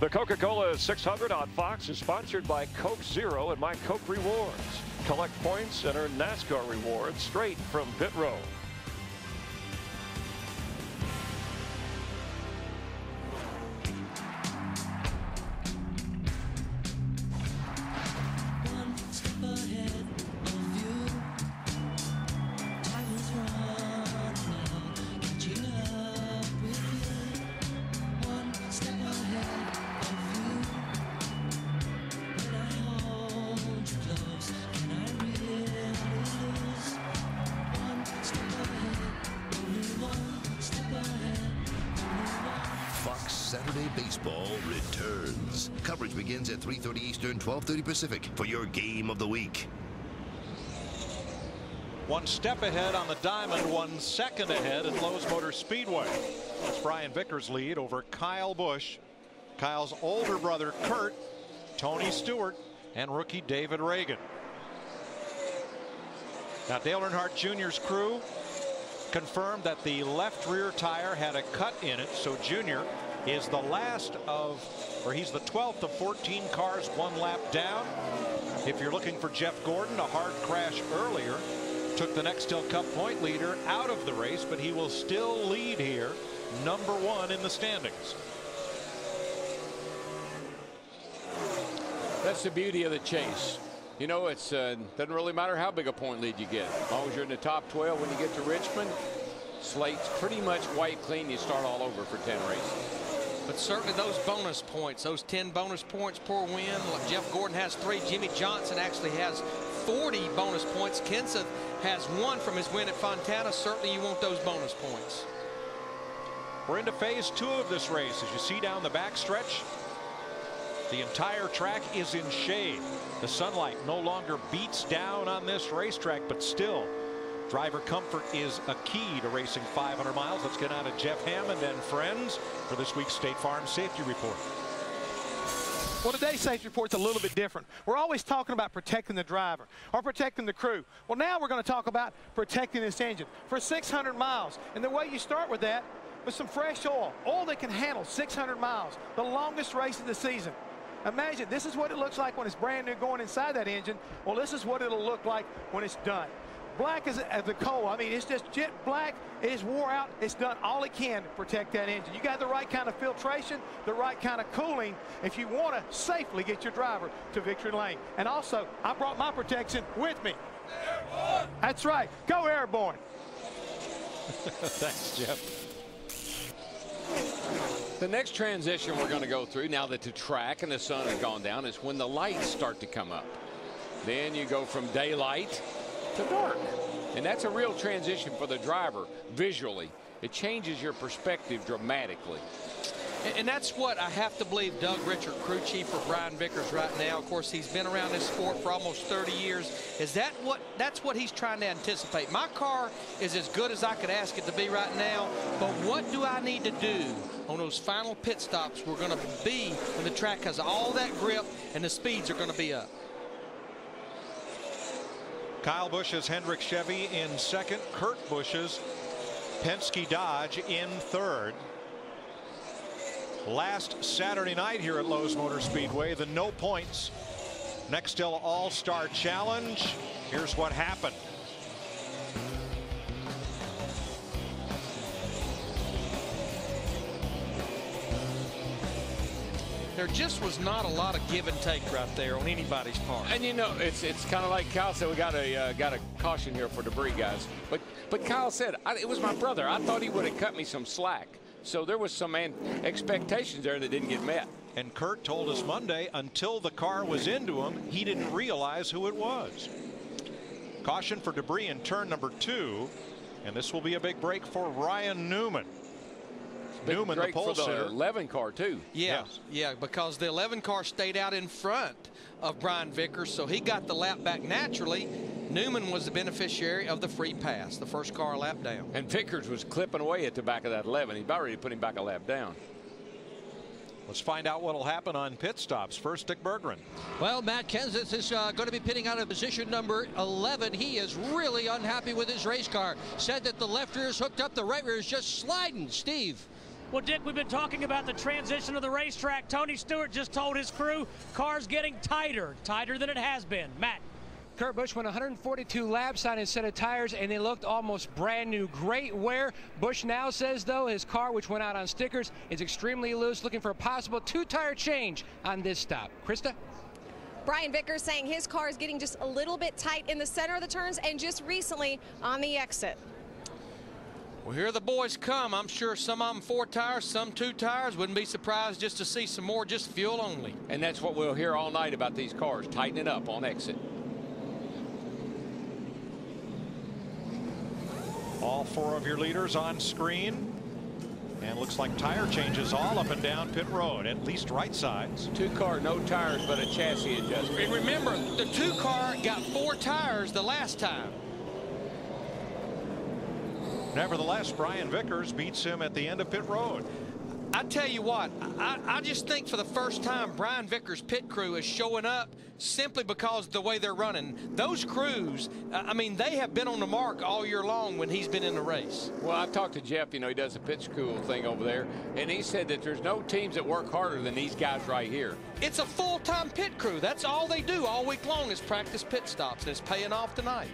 The Coca-Cola 600 on Fox is sponsored by Coke Zero and My Coke Rewards. Collect points and earn NASCAR rewards straight from pit row. Saturday Baseball returns. Coverage begins at 3:30 Eastern, 12:30 Pacific for your game of the week. 1 step ahead on the diamond, 1 second ahead at Lowe's Motor Speedway. That's Brian Vickers' lead over Kyle Busch, Kyle's older brother Kurt, Tony Stewart, and rookie David Reagan. Now Dale Earnhardt Jr.'s crew confirmed that the left rear tire had a cut in it, so Jr. is the last of, or he's the 12th of 14 cars 1 lap down. If you're looking for Jeff Gordon, a hard crash earlier took the Nextel Cup point leader out of the race, but he will still lead here, #1 in the standings. That's the beauty of the chase. You know, it's doesn't really matter how big a point lead you get. As long as you're in the top 12 when you get to Richmond, slate's pretty much wiped clean. You start all over for 10 races. But certainly those bonus points, those 10 bonus points per win. Jeff Gordon has 3. Jimmy Johnson actually has 40 bonus points. Kenseth has 1 from his win at Fontana. Certainly you want those bonus points. We're into phase 2 of this race. As you see down the backstretch, the entire track is in shade. The sunlight no longer beats down on this racetrack, but still driver comfort is a key to racing 500 miles. Let's get on to Jeff Hammond and friends for this week's State Farm Safety Report. Well, today's safety report's a little bit different. We're always talking about protecting the driver or protecting the crew. Well, now we're going to talk about protecting this engine for 600 miles. And the way you start with that with some fresh oil that can handle 600 miles, the longest race of the season. Imagine this is what it looks like when it's brand new going inside that engine. Well, this is what it'll look like when it's done. Black as the coal. I mean, it's just jet black. It is wore out. It's done all it can to protect that engine. You got the right kind of filtration, the right kind of cooling if you want to safely get your driver to victory lane. And also, I brought my protection with me. Airborne. That's right. Go Airborne. Thanks, Jeff. The next transition we're going to go through now that the track and the sun has gone down is when the lights start to come up. Then you go from daylight to dark. And that's a real transition for the driver visually. It changes your perspective dramatically. And that's what I have to believe Doug Richard, crew chief for Brian Vickers right now. Of course, he's been around this sport for almost 30 years. That's what he's trying to anticipate. My car is as good as I could ask it to be right now, but what do I need to do on those final pit stops we're going to be when the track has all that grip and the speeds are going to be up? Kyle Busch's Hendrick Chevy in second. Kurt Busch's Penske Dodge in third. Last Saturday night here at Lowe's Motor Speedway, the no points Nextel All-Star Challenge. Here's what happened. There just was not a lot of give and take right there on anybody's part. And you know, it's kind of like Kyle said, we got a caution here for debris, guys. But Kyle said it was my brother. I thought he would have cut me some slack. So there was some expectations there that didn't get met. And Kurt told us Monday until the car was into him, he didn't realize who it was. Caution for debris in turn number 2, and this will be a big break for Ryan Newman. Newman, the pole sitter. For the 11 car too. Yeah, yes. Yeah, because the 11 car stayed out in front of Brian Vickers, so he got the lap back naturally. Newman was the beneficiary of the free pass, the first car lap down. And Vickers was clipping away at the back of that 11. He's about ready to put him back a lap down. Let's find out what will happen on pit stops. First, Dick Berggren. Well, Matt Kenseth is going to be pitting out of position number 11. He is really unhappy with his race car. Said that the left rear is hooked up, the right rear is just sliding. Steve. Well, Dick, we've been talking about the transition of the racetrack. Tony Stewart just told his crew, car's getting tighter than it has been. Matt. Kurt Busch went 142 laps on his set of tires, and they looked almost brand new. Great wear. Busch now says, though, his car, which went out on stickers, is extremely loose, looking for a possible 2-tire change on this stop. Krista? Brian Vickers saying his car is getting just a little bit tight in the center of the turns and just recently on the exit. Well, here the boys come. I'm sure some of them 4 tires, some 2 tires. Wouldn't be surprised just to see some more just fuel only. And that's what we'll hear all night about these cars, tightening up on exit. All 4 of your leaders on screen. And looks like tire changes all up and down pit road, at least right sides. 2 car, no tires, but a chassis adjustment. And remember, the 2 car got 4 tires the last time. Nevertheless, Brian Vickers beats him at the end of pit road. I tell you what, I just think for the first time, Brian Vickers' pit crew is showing up simply because of the way they're running. Those crews, I mean, they have been on the mark all year long when he's been in the race. Well, I've talked to Jeff, you know, he does a pit school thing over there, and he said that there's no teams that work harder than these guys right here. It's a full-time pit crew. That's all they do all week long is practice pit stops, and it's paying off tonight.